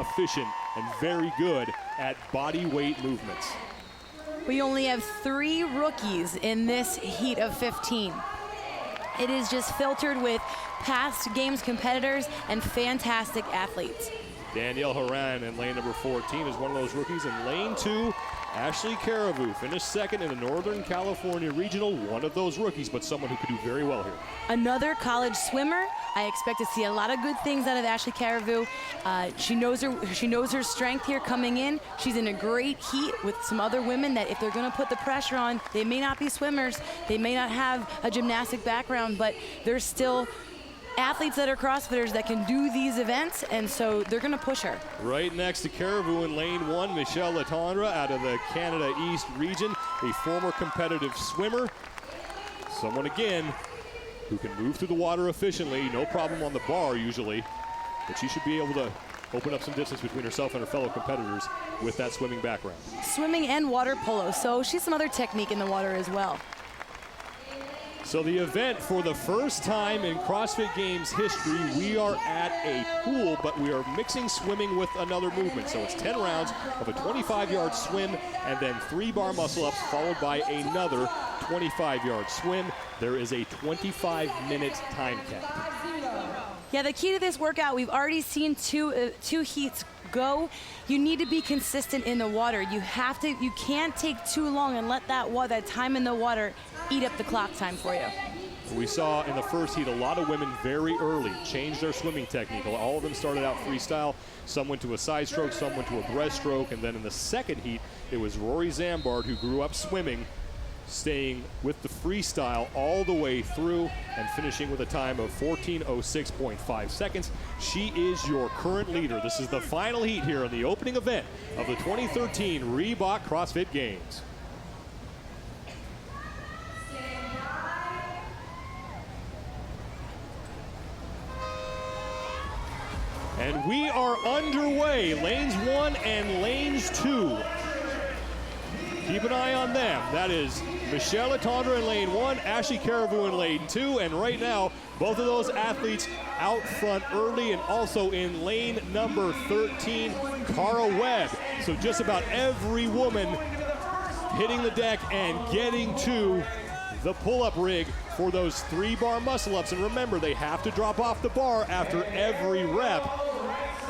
efficient and very good at body weight movements. We only have 3 rookies in this heat of 15. It is just filtered with past games competitors and fantastic athletes. Danielle Moran in lane number 14 is one of those rookies. In lane 2, Ashley Caribou finished second in the Northern California Regional, one of those rookies, but someone who could do very well here. Another college swimmer. I expect to see a lot of good things out of Ashley Caribou. She knows her strength here coming in. She's in a great heat with some other women that if they're going to put the pressure on, they may not be swimmers, they may not have a gymnastic background, but they're still athletes that are CrossFitters that can do these events, and so they're going to push her. Right next to Caribou in lane 1, Michelle Letendre out of the Canada East region, a former competitive swimmer. Someone, again, who can move through the water efficiently, no problem on the bar usually, but she should be able to open up some distance between herself and her fellow competitors with that swimming background. Swimming and water polo, so she's some other technique in the water as well. So the event, for the first time in CrossFit Games history, we are at a pool, but we are mixing swimming with another movement. So it's 10 rounds of a 25-yard swim and then 3 bar muscle-ups followed by another 25-yard swim. There is a 25-minute time cap. Yeah, the key to this workout, we've already seen two heats go. You need to be consistent in the water. You can't take too long and let that time in the water eat up the clock time for you. We saw in the first heat a lot of women very early change their swimming technique. All of them started out freestyle. Some went to a side stroke, some went to a breaststroke, and then in the second heat, it was Rory Zambard who grew up swimming, staying with the freestyle all the way through and finishing with a time of 14:06.5 seconds. She is your current leader. This is the final heat here in the opening event of the 2013 Reebok CrossFit Games. And we are underway, lanes 1 and lanes 2. Keep an eye on them. That is Michelle Letendre in lane 1, Ashley Caribou in lane 2, and right now, both of those athletes out front early, and also in lane number 13, Cara Webb. So just about every woman hitting the deck and getting to the pull-up rig for those 3 bar muscle-ups. And remember, they have to drop off the bar after every rep.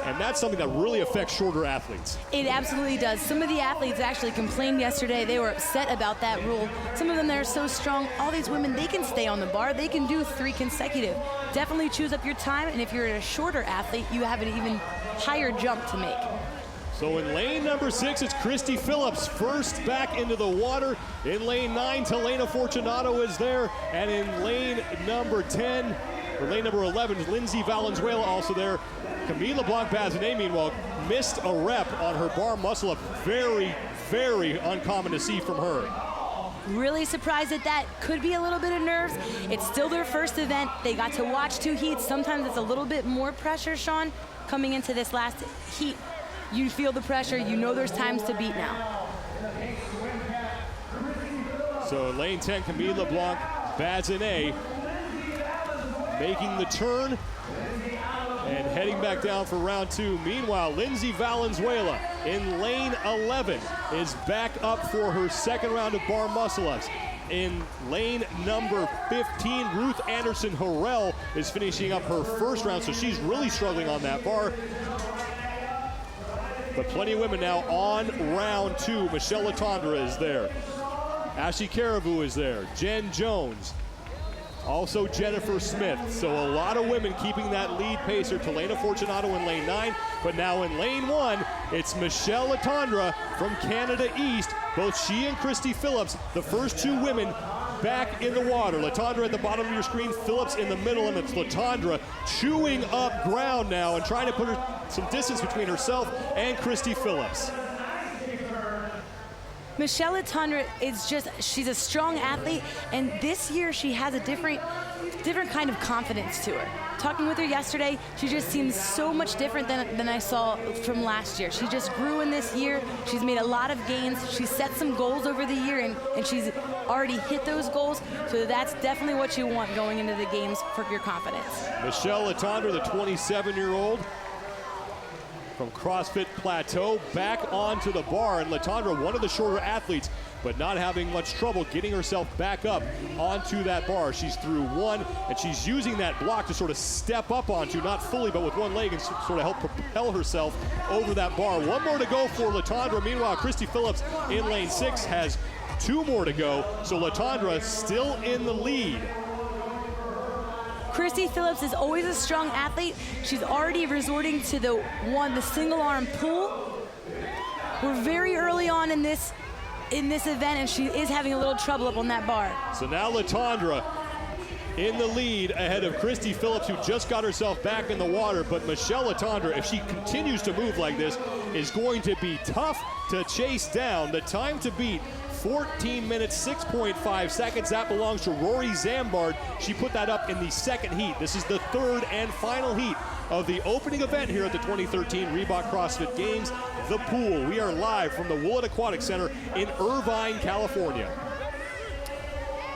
And that's something that really affects shorter athletes. It absolutely does. Some of the athletes actually complained yesterday. They were upset about that rule. Some of them, they're so strong. All these women, they can stay on the bar. They can do 3 consecutive. Definitely choose up your time. And if you're a shorter athlete, you have an even higher jump to make. So in lane number 6, it's Christy Phillips first back into the water. In lane 9, Telena Fortunato is there. And in lane number 10, or lane number 11, Lindsay Valenzuela also there. Camille Leblanc-Bazinet, meanwhile, missed a rep on her bar muscle-up. Very, very uncommon to see from her. Really surprised at that. Could be a little bit of nerves. It's still their first event. They got to watch 2 heats. Sometimes it's a little bit more pressure, Sean, coming into this last heat. You feel the pressure. You know there's times to beat now. So lane 10, Camille Leblanc-Bazinet making the turn and heading back down for round 2. Meanwhile, Lindsay Valenzuela in lane 11 is back up for her second round of bar muscle-ups. In lane number 15, Ruth Anderson Harrell is finishing up her first round, so she's really struggling on that bar. But plenty of women now on round 2. Michelle Letendre is there. Ashley Caribou is there. Jen Jones. Also Jennifer Smith. So a lot of women keeping that lead pacer. Telena Fortunato in lane 9. But now in lane 1, it's Michelle Letendre from Canada East. Both she and Christy Phillips, the first 2 women back in the water. Letendre at the bottom of your screen, Phillips in the middle, and it's Letendre chewing up ground now and trying to put some distance between herself and Christy Phillips. Michelle Letendre she's a strong athlete, and this year she has a different kind of confidence to her. Talking with her yesterday, she just seems so much different than I saw from last year. She just grew in this year. She's made a lot of gains. She set some goals over the year, and she's already hit those goals. So that's definitely what you want going into the games for your confidence. Michelle Letendre, the 27-year-old, from CrossFit Plateau back onto the bar. And Latondra, one of the shorter athletes, but not having much trouble getting herself back up onto that bar. She's through one, and she's using that block to sort of step up onto, not fully, but with one leg, and sort of help propel herself over that bar. One more to go for Latondra. Meanwhile, Kristin Phillips in lane 6 has 2 more to go, so Latondra still in the lead. Kristin Phillips is always a strong athlete. She's already resorting to the single arm pull. We're very early on in this event, and she is having a little trouble up on that bar. So now Latondra in the lead ahead of Kristin Phillips, who just got herself back in the water. But Michelle Latondra, if she continues to move like this, is going to be tough to chase down. The time to beat, 14 minutes, 6.5 seconds. That belongs to Rory Zambard. She put that up in the second heat. This is the third and final heat of the opening event here at the 2013 Reebok CrossFit Games, The Pool. We are live from the Woollett Aquatic Center in Irvine, California.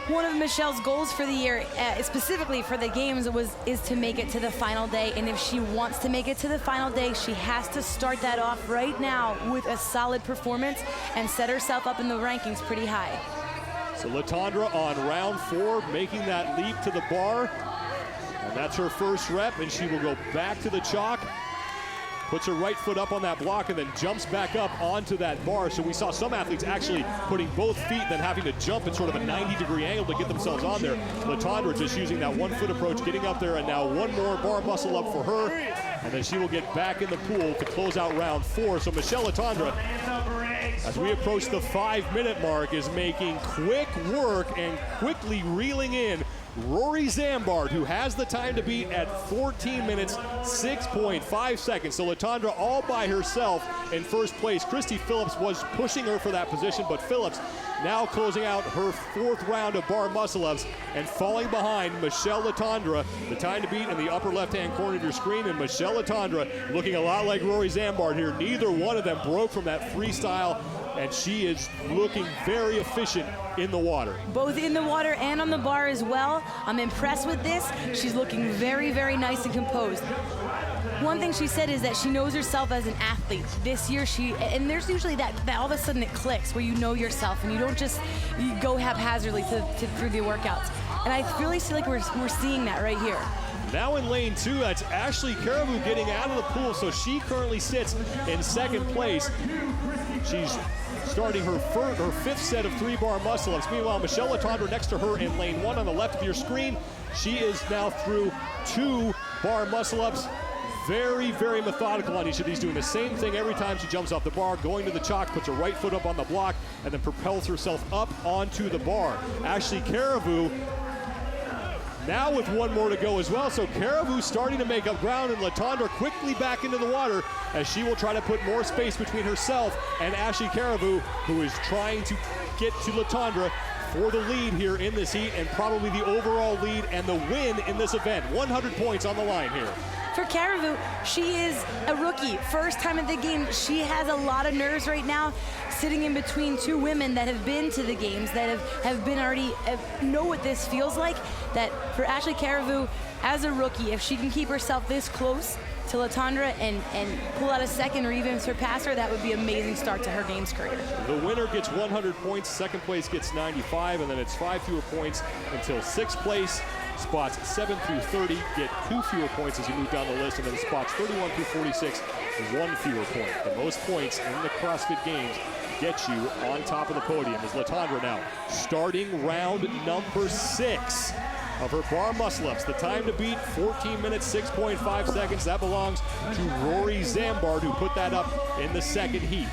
One of Michelle's goals for the year, specifically for the games, is to make it to the final day. And if she wants to make it to the final day, she has to start that off right now with a solid performance and set herself up in the rankings pretty high. So Latondra on round 4, making that leap to the bar. And that's her first rep, and she will go back to the chalk. Puts her right foot up on that block and then jumps back up onto that bar. So we saw some athletes actually putting both feet, then having to jump at sort of a 90-degree angle to get themselves on there. Latondra just using that 1-foot approach, getting up there, and now one more bar muscle up for her. And then she will get back in the pool to close out round 4. So Michelle Latondra, as we approach the 5-minute mark, is making quick work and quickly reeling in Rory Zambard, who has the time to beat at 14 minutes, 6.5 seconds. So Latondra all by herself in first place. Kristin Phillips was pushing her for that position, but Phillips now closing out her 4th round of bar muscle-ups and falling behind Michelle Latondra. The time to beat in the upper left-hand corner of your screen, and Michelle Latondra looking a lot like Rory Zambard here. Neither one of them broke from that freestyle, and she is looking very efficient in the water. Both in the water and on the bar as well. I'm impressed with this. She's looking very, very nice and composed. One thing she said is that she knows herself as an athlete. This year and there's usually that all of a sudden it clicks where you know yourself and you don't just go haphazardly through the workouts. And I really feel like we're seeing that right here. Now in lane 2, that's Ashley Caribou getting out of the pool, so she currently sits in 2nd place. She's starting her 5th set of 3-bar muscle-ups. Meanwhile, Michelle Latondra next to her in lane 1 on the left of your screen. She is now through 2-bar muscle-ups. Very, very methodical on each of these, doing the same thing every time she jumps off the bar, going to the chalk, puts her right foot up on the block, and then propels herself up onto the bar. Ashley Caribou now with 1 more to go as well. So Caribou starting to make up ground, and Latondra quickly back into the water as she will try to put more space between herself and Ashley Caribou, who is trying to get to Latondra for the lead here in this heat, and probably the overall lead and the win in this event. 100 points on the line here. For Caribou, she is a rookie, first time at the game. She has a lot of nerves right now, sitting in between 2 women that have been to the games, that have been already, know what this feels like. That for Ashley Caribou, as a rookie, if she can keep herself this close to Latondra and pull out a 2nd or even surpass her, that would be an amazing start to her games career. The winner gets 100 points, 2nd place gets 95, and then it's 5 fewer points until 6th place. Spots 7 through 30 get 2 fewer points as you move down the list, and then spots 31 through 46, 1 fewer point. The most points in the CrossFit Games get you on top of the podium. As Latondra now starting round number 6 of her bar muscle-ups. The time to beat, 14 minutes, 6.5 seconds. That belongs to Rory Zambard, who put that up in the 2nd heat.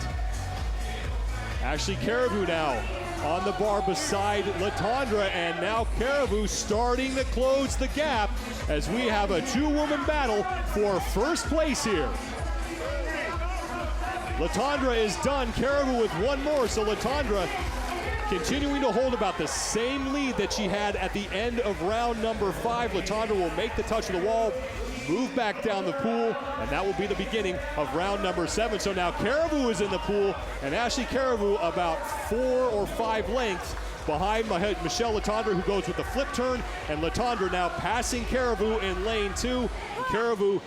Ashley Caribou now on the bar beside Latondra, and now Caribou starting to close the gap as we have a 2-woman battle for first place here. Latondra is done, Caribou with 1 more, so Latondra continuing to hold about the same lead that she had at the end of round number 5. Latondra will make the touch of the wall, move back down the pool, and that will be the beginning of round number 7. So now Caribou is in the pool, and Ashley Caribou about 4 or 5 lengths behind Michelle Latondra, who goes with the flip turn, and Latondra now passing Caribou in lane 2. And Caribou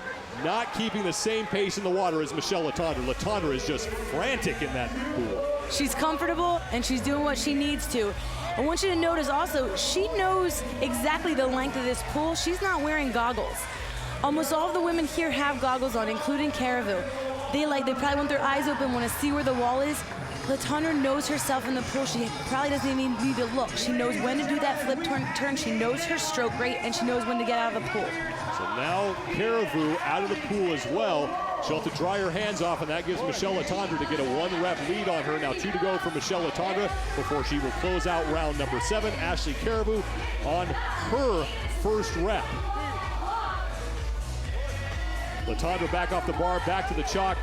not keeping the same pace in the water as Michelle Letendre. Letendre is just frantic in that pool. She's comfortable and she's doing what she needs to. I want you to notice also, she knows exactly the length of this pool. She's not wearing goggles. Almost all of the women here have goggles on, including Caribou. They probably want their eyes open, want to see where the wall is. Letendre knows herself in the pool. She probably doesn't even need to look. She knows when to do that flip turn. She knows her stroke rate, and she knows when to get out of the pool. So now Caribou out of the pool as well. She'll have to dry her hands off, and that gives Michelle Letendre to get a 1-rep lead on her. Now 2 to go for Michelle Letendre before she will close out round number 7. Ashley Caribou on her first rep. Letendre back off the bar, back to the chalk,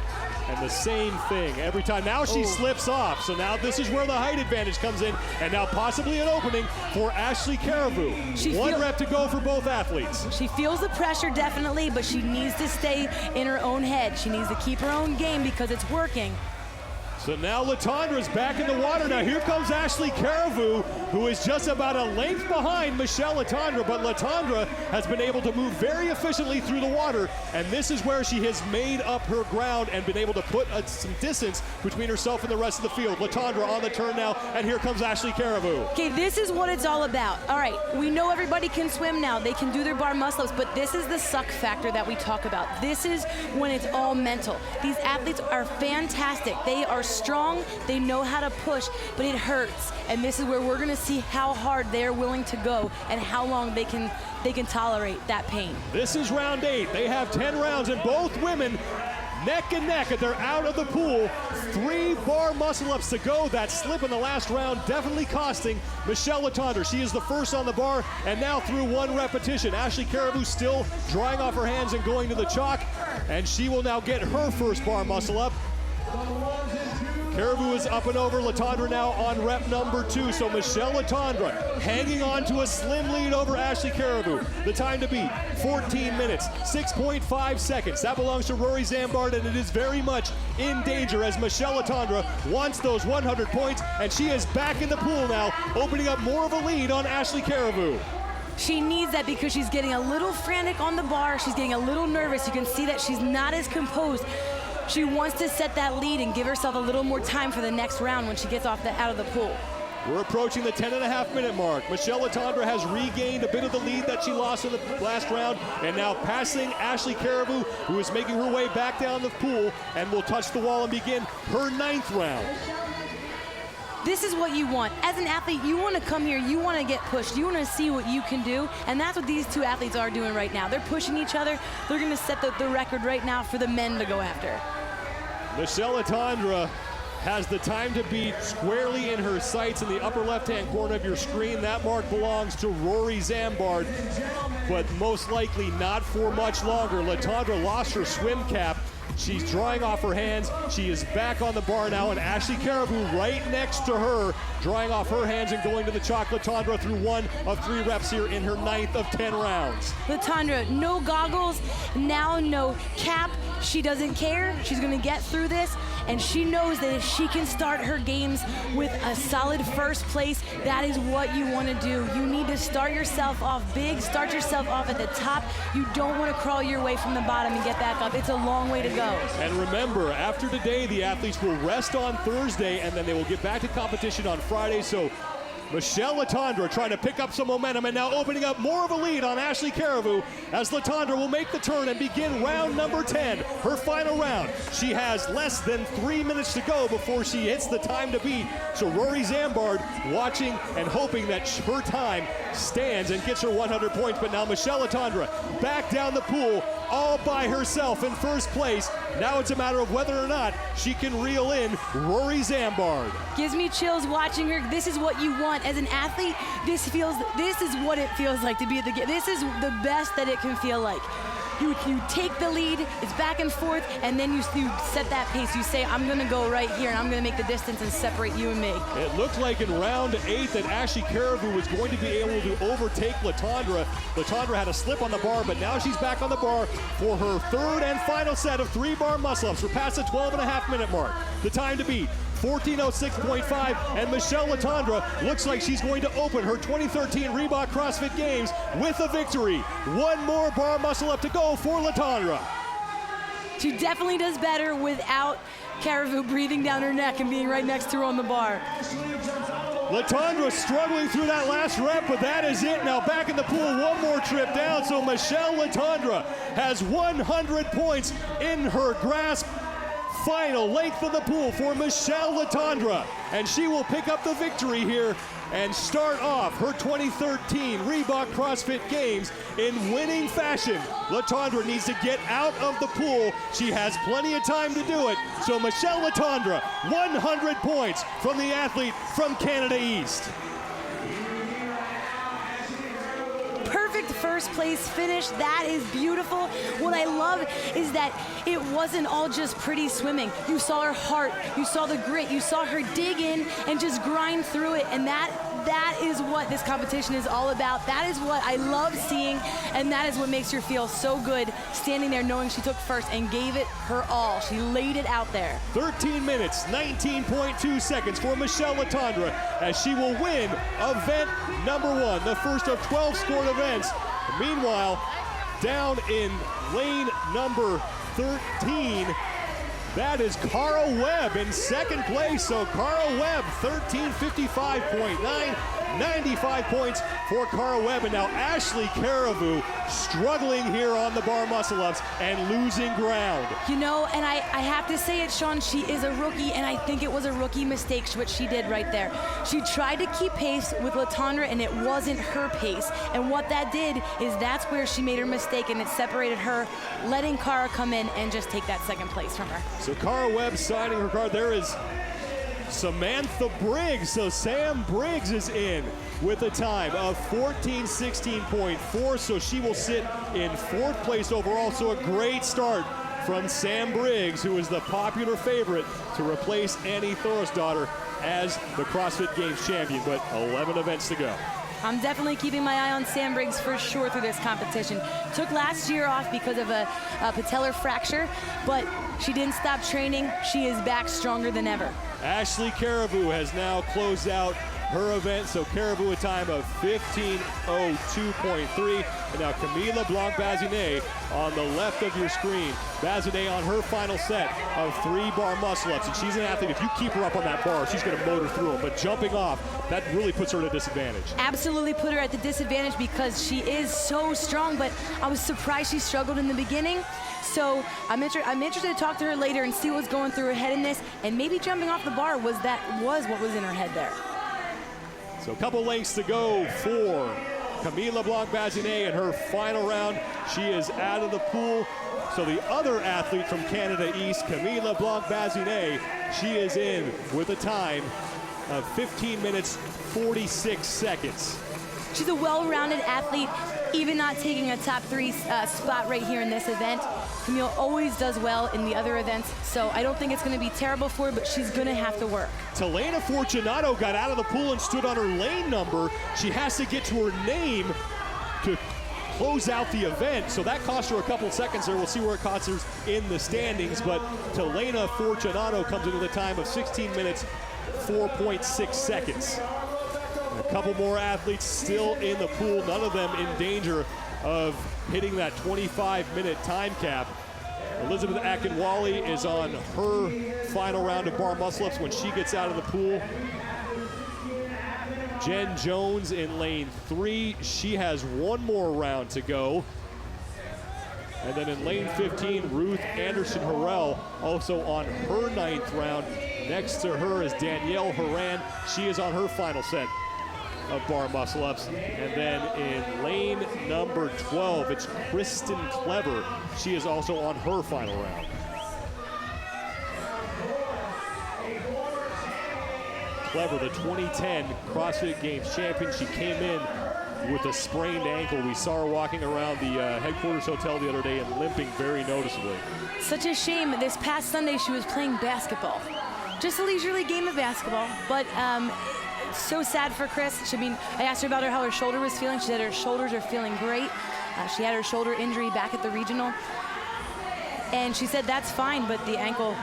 and the same thing every time. Now she slips off, so now this is where the height advantage comes in, and now possibly an opening for Ashley Caribou. 1 rep to go for both athletes. She feels the pressure, definitely, but she needs to stay in her own head. She needs to keep her own game because it's working. So now Letendre's back in the water. Now here comes Ashley Caribou, who is just about a length behind Michelle Letendre, but Letendre has been able to move very efficiently through the water, and this is where she has made up her ground and been able to put some distance between herself and the rest of the field. Letendre on the turn now, and here comes Ashley Caribou. Okay, this is what it's all about. All right, we know everybody can swim now. They can do their bar muscle-ups, but this is the suck factor that we talk about. This is when it's all mental. These athletes are fantastic. They are strong, they know how to push, but it hurts. And this is where we're gonna see how hard they're willing to go and how long they can tolerate that pain. This is round 8. They have 10 rounds, and both women neck and neck, and they're out of the pool. 3 bar muscle-ups to go. That slip in the last round definitely costing Michelle Letendre. She is the first on the bar, and now through 1 repetition. Ashley Caribou still drying off her hands and going to the chalk, and she will now get her first bar muscle-up. Caribou is up and over. Letendre now on rep number 2. So Michelle Letendre hanging on to a slim lead over Ashley Caribou. The time to beat, 14 minutes, 6.5 seconds. That belongs to Rory Zambard, and it is very much in danger as Michelle Letendre wants those 100 points, and she is back in the pool now, opening up more of a lead on Ashley Caribou. She needs that because she's getting a little frantic on the bar. She's getting a little nervous. You can see that she's not as composed. She wants to set that lead and give herself a little more time for the next round when she gets out of the pool. We're approaching the 10.5-minute mark. Michelle Letendre has regained a bit of the lead that she lost in the last round, and now passing Ashley Caribou, who is making her way back down the pool and will touch the wall and begin her 9th round. This is what you want. As an athlete, you want to come here, you want to get pushed, you want to see what you can do, and that's what these 2 athletes are doing right now. They're pushing each other. They're going to set the record right now for the men to go after. Michelle Letendre has the time to beat squarely in her sights in the upper left-hand corner of your screen. That mark belongs to Rory Zambard, but most likely not for much longer. Letendre lost her swim cap. She's drying off her hands. She is back on the bar now, and Ashley Caribou right next to her, drying off her hands and going to the chalk. Letendre through 1 of 3 reps here in her 9th of 10 rounds. Letendre, no goggles, now no cap. She doesn't care. She's going to get through this, and she knows that if she can start her games with a solid first place, that is what you want to do. You need to start yourself off big, start yourself off at the top. You don't want to crawl your way from the bottom and get back up. It's a long way to go. And remember, after today, the athletes will rest on Thursday, and then they will get back to competition on Friday. So Michelle Letendre trying to pick up some momentum and now opening up more of a lead on Ashley Caribou as Letendre will make the turn and begin round number 10, her final round. She has less than 3 minutes to go before she hits the time to beat. So Rory Zambard watching and hoping that her time stands and gets her 100 points. But now Michelle Letendre back down the pool all by herself in first place. Now it's a matter of whether or not she can reel in Rory Zambard. Gives me chills watching her. This is what you want. As an athlete, this is what it feels like to be at the game. This is the best that it can feel like. You take the lead, it's back and forth, and then you set that pace. You say, I'm gonna go right here, and I'm gonna make the distance and separate you and me. It looked like in round 8 that Ashley Caribou was going to be able to overtake Letendre. Letendre had a slip on the bar, but now she's back on the bar for her 3rd and final set of 3 bar muscle-ups. We're past the 12.5-minute mark. The time to beat, 14:06.5, and Michelle Letendre looks like she's going to open her 2013 Reebok CrossFit Games with a victory. One more bar muscle up to go for Letendre. She definitely does better without Caribou breathing down her neck and being right next to her on the bar. Letendre struggling through that last rep, but that is it. Now back in the pool, one more trip down. So Michelle Letendre has 100 points in her grasp. Final length of the pool for Michelle Letendre, and she will pick up the victory here and start off her 2013 Reebok CrossFit Games in winning fashion. Letendre needs to get out of the pool. She has plenty of time to do it. So Michelle Letendre, 100 points from the athlete from Canada East. Perfect first place finish. That is beautiful. What I love is that it wasn't all just pretty swimming. You saw her heart, you saw the grit, you saw her dig in and just grind through it, and that is what this competition is all about. That is what I love seeing, and that is what makes her feel so good standing there knowing she took first and gave it her all. She laid it out there. 13 minutes, 19.2 seconds for Michelle Letendre as she will win event number 1, the first of 12 scored events. Meanwhile, down in lane number 13, that is Cara Webb in second place. So Cara Webb, 13:55.9, 95 points for Cara Webb. And now Ashley Caribou struggling here on the bar muscle ups and losing ground. You know, and I have to say it, Sean, she is a rookie, and I think it was a rookie mistake what she did right there. She tried to keep pace with Letendre, and it wasn't her pace. And what that did is that's where she made her mistake, and it separated her, letting Cara come in and just take that second place from her. So Cara Webb signing her card. There is Samantha Briggs. So Sam Briggs is in with a time of 14:16.4. So she will sit in 4th place overall. So a great start from Sam Briggs, who is the popular favorite to replace Annie Thorisdottir as the CrossFit Games champion, but 11 events to go. I'm definitely keeping my eye on Sam Briggs for sure through this competition. Took last year off because of a patellar fracture, but she didn't stop training. She is back stronger than ever. Ashley Caribou has now closed out her event, so Caribou a time of 15:02.3. And now Camille Leblanc-Bazinet on the left of your screen. Bazinet on her final set of 3 bar muscle ups, and she's an athlete. If you keep her up on that bar, she's going to motor through them. But jumping off, that really puts her at a disadvantage. Absolutely put her at the disadvantage because she is so strong, but I was surprised she struggled in the beginning. So I'm interested to talk to her later and see what's going through her head in this, and maybe jumping off the bar was what was in her head there. So a couple lengths to go for Camille Leblanc-Bazinet in her final round. She is out of the pool. So the other athlete from Canada East, Camille Leblanc-Bazinet, she is in with a time of 15 minutes, 46 seconds. She's a well-rounded athlete, even not taking a top 3 spot right here in this event. Camille always does well in the other events, so I don't think it's going to be terrible for her, but she's going to have to work. Telena Fortunato got out of the pool and stood on her lane number. She has to get to her name to close out the event, so that cost her a couple seconds there. We'll see where it costs her in the standings, but Telena Fortunato comes in with a time of 16 minutes, 4.6 seconds. A couple more athletes still in the pool, none of them in danger of hitting that 25-minute time cap. Elizabeth Akinwale is on her final round of bar muscle-ups when she gets out of the pool. Jen Jones in lane 3. She has one more round to go. And then in lane 15, Ruth Anderson-Harrell also on her 9th round. Next to her is Danielle Moran. She is on her final set of bar muscle-ups. And then in lane number 12, it's Kristen Clever. She is also on her final round. Clever, the 2010 CrossFit Games champion. She came in with a sprained ankle. We saw her walking around the headquarters hotel the other day and limping very noticeably. Such a shame. This past Sunday, she was playing basketball. Just a leisurely game of basketball, but so sad for Chris. I asked her about how her shoulder was feeling. She said her shoulders are feeling great. She had her shoulder injury back at the regional. And she said that's fine, but the ankle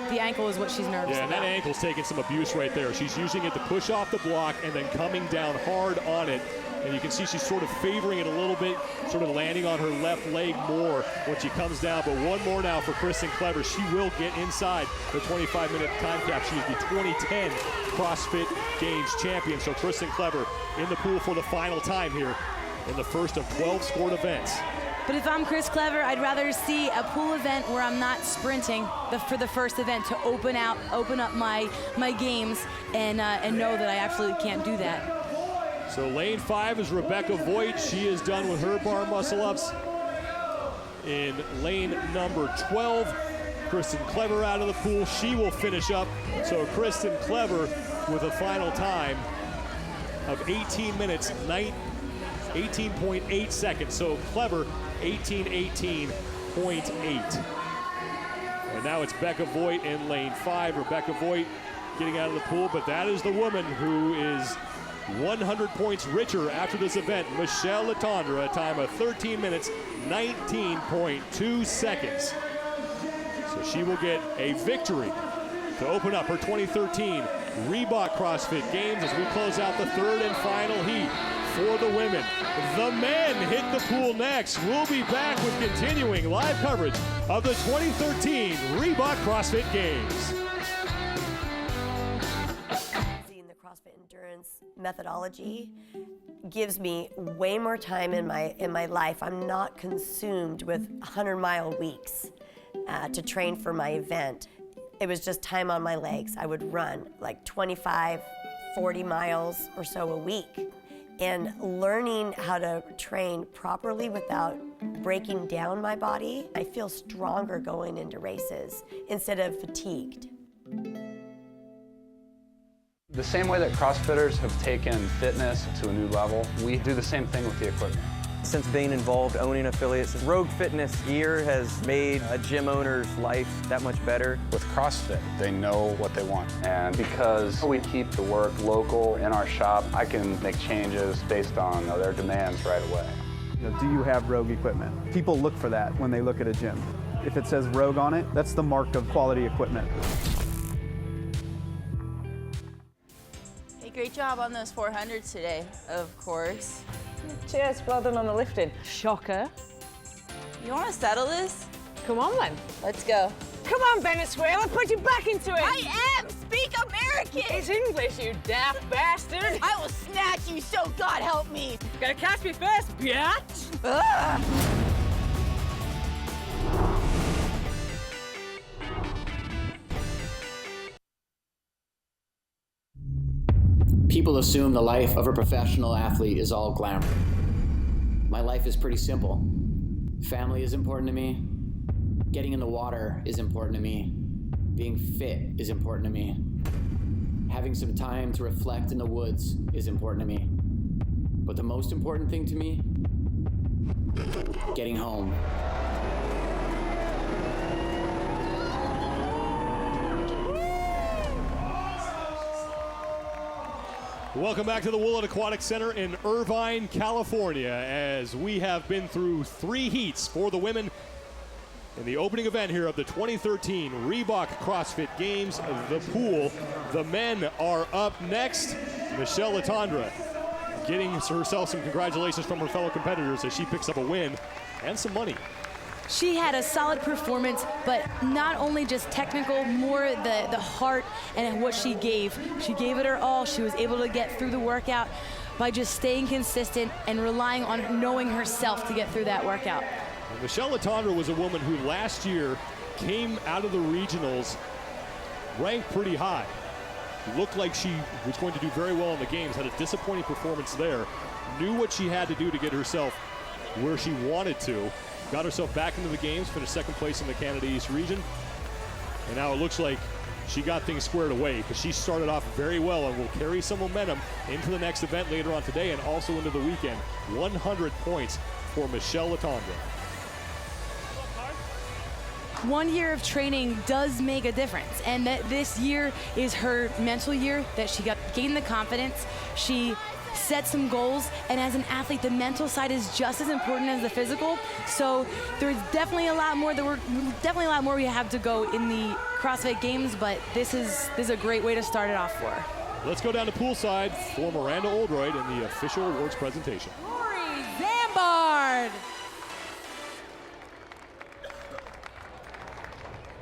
the ankle is what she's nervous Yeah, and about. that ankle's taking some abuse right there. She's using it to push off the block and then coming down hard on it. And you can see she's sort of favoring it a little bit, sort of landing on her left leg more when she comes down. But one more now for Kristen Clever. She will get inside the 25-minute time cap. She is the 2010 CrossFit Games champion. So Kristen Clever in the pool for the final time here in the first of 12 scored events. But if I'm Chris Clever, I'd rather see a pool event where I'm not sprinting for the first event to open up my games and know that I absolutely can't do that. So lane 5 is Rebecca Voigt. She is done with her bar muscle ups. In lane number 12, Kristen Clever out of the pool. She will finish up. So Kristen Clever with a final time of 18 minutes, 18.8 seconds. So Clever, 18:18.8. And now it's Becca Voigt in lane 5. Rebecca Voigt getting out of the pool, but that is the woman who is 100 points richer after this event. Michelle Letendre, a time of 13 minutes, 19.2 seconds. So she will get a victory to open up her 2013 Reebok CrossFit Games as we close out the third and final heat for the women. The men hit the pool next. We'll be back with continuing live coverage of the 2013 Reebok CrossFit Games. CrossFit endurance methodology gives me way more time in my life. I'm not consumed with 100-mile weeks to train for my event. It was just time on my legs. I would run like 25, 40 miles or so a week. And learning how to train properly without breaking down my body, I feel stronger going into races instead of fatigued. The same way that CrossFitters have taken fitness to a new level, we do the same thing with the equipment. Since being involved, owning affiliates, Rogue Fitness gear has made a gym owner's life that much better. With CrossFit, they know what they want. And because we keep the work local in our shop, I can make changes based on their demands right away. Do you have Rogue equipment? People look for that when they look at a gym. If it says Rogue on it, that's the mark of quality equipment. Great job on those 400s today, of course. Cheers, well done on the lifting. Shocker. You want to settle this? Come on then. Let's go. Come on, Venezuela, put your back into it. I am! Speak American! It's English, you daft bastard. I will snatch you, so God help me! Gonna catch me first, biatch. Ugh. People assume the life of a professional athlete is all glamour. My life is pretty simple. Family is important to me. Getting in the water is important to me. Being fit is important to me. Having some time to reflect in the woods is important to me. But the most important thing to me, getting home. Welcome back to the Willett Aquatic Center in Irvine, California, as we have been through 3 heats for the women in the opening event here of the 2013 Reebok CrossFit Games, the pool. The men are up next. Michelle Letendre getting herself some congratulations from her fellow competitors as she picks up a win and some money. She had a solid performance, but not only just technical, more the heart and what she gave. She gave it her all. She was able to get through the workout by just staying consistent and relying on knowing herself to get through that workout. And Michelle Letendre was a woman who last year came out of the regionals ranked pretty high. Looked like she was going to do very well in the games, had a disappointing performance there, knew what she had to do to get herself where she wanted to. Got herself back into the games, finished second place in the Canada East region. And now it looks like she got things squared away because she started off very well and will carry some momentum into the next event later on today and also into the weekend. 100 points for Michelle Letendre. 1 year of training does make a difference, and that this year is her mental year, that she gained the confidence. She set some goals, and as an athlete, the mental side is just as important as the physical. So there's definitely a lot more we have to go in the CrossFit Games, but this is a great way to start it off for her. Let's go down to poolside for Miranda Oldroyd in the official awards presentation. Rory Zambard.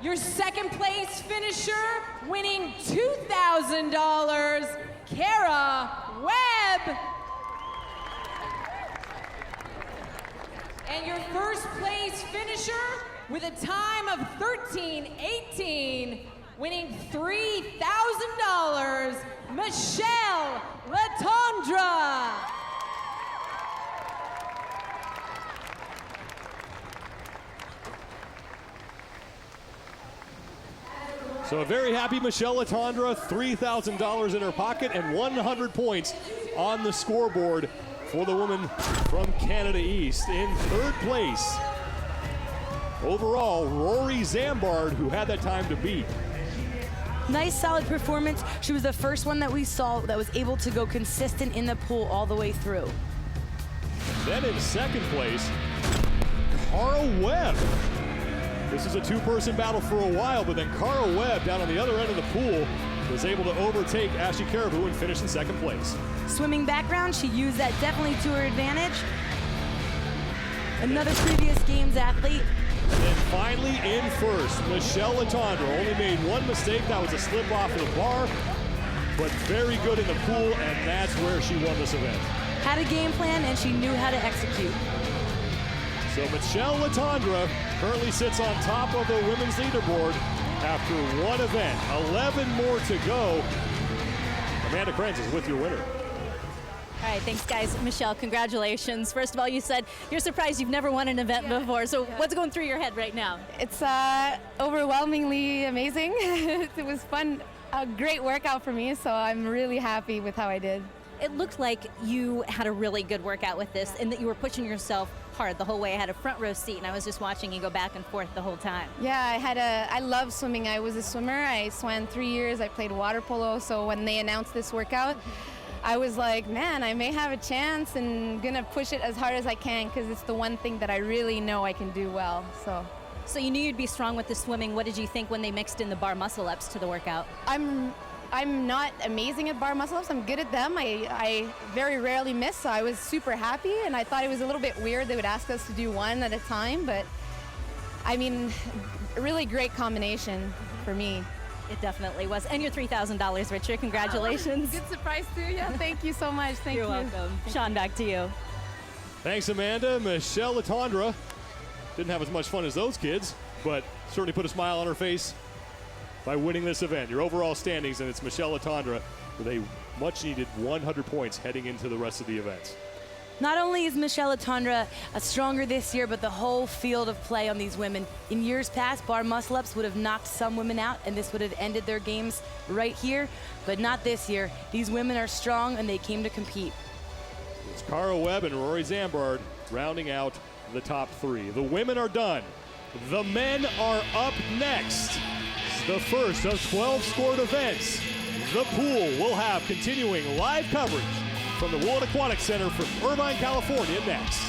Your second place finisher, winning $2,000, Kara Webb. And your first place finisher with a time of 13:18, winning $3,000, Michelle Latondra. So a very happy Michelle Latondra, $3,000 in her pocket and 100 points on the scoreboard for the woman from Canada East. In third place, overall, Rory Zambard, who had that time to beat. Nice, solid performance. She was the first one that we saw that was able to go consistent in the pool all the way through. Then in second place, Cara Webb. This is a two-person battle for a while, but then Cara Webb down on the other end of the pool was able to overtake Ashley Caribou and finish in second place. Swimming background, she used that definitely to her advantage. Another previous games athlete. And then finally in first, Michelle Latondra only made one mistake. That was a slip off of the bar, but very good in the pool, and that's where she won this event. Had a game plan, and she knew how to execute. So Michelle Latondra currently sits on top of the women's leaderboard after one event. 11 more to go. Amanda Kranz is with your winner. All right, thanks, guys. Michelle, congratulations. First of all, you said you're surprised you've never won an event before. So what's going through your head right now? It's overwhelmingly amazing. It was fun, a great workout for me, so I'm really happy with how I did. It looked like you had a really good workout with this and that you were pushing yourself hard the whole way. I had a front row seat and I was just watching you go back and forth the whole time. Yeah, I love swimming. I was a swimmer. I swam 3 years. I played water polo. So when they announced this workout, I was like, man, I may have a chance and gonna push it as hard as I can because it's the one thing that I really know I can do well. So you knew you'd be strong with the swimming. What did you think when they mixed in the bar muscle ups to the workout? I'm not amazing at bar muscle ups. I'm good at them. I very rarely miss, so I was super happy, and I thought it was a little bit weird they would ask us to do one at a time, but I mean, a really great combination for me. It definitely was. And your $3,000, Richard. Congratulations. Good surprise too. Yeah, thank you so much. Thank you. You're welcome. Sean, back to you. Thanks, Amanda. Michelle Latondra didn't have as much fun as those kids, but certainly put a smile on her face by winning this event. Your overall standings, and it's Michelle Latondra with a much-needed 100 points heading into the rest of the events. Not only is Michelle Latondra stronger this year, but the whole field of play on these women. In years past, bar muscle-ups would have knocked some women out, and this would have ended their games right here, but not this year. These women are strong, and they came to compete. It's Cara Webb and Rory Zambard rounding out the top three. The women are done. The men are up next. The first of 12 scored events. The pool will have continuing live coverage from the World Aquatic Center from Irvine, California next.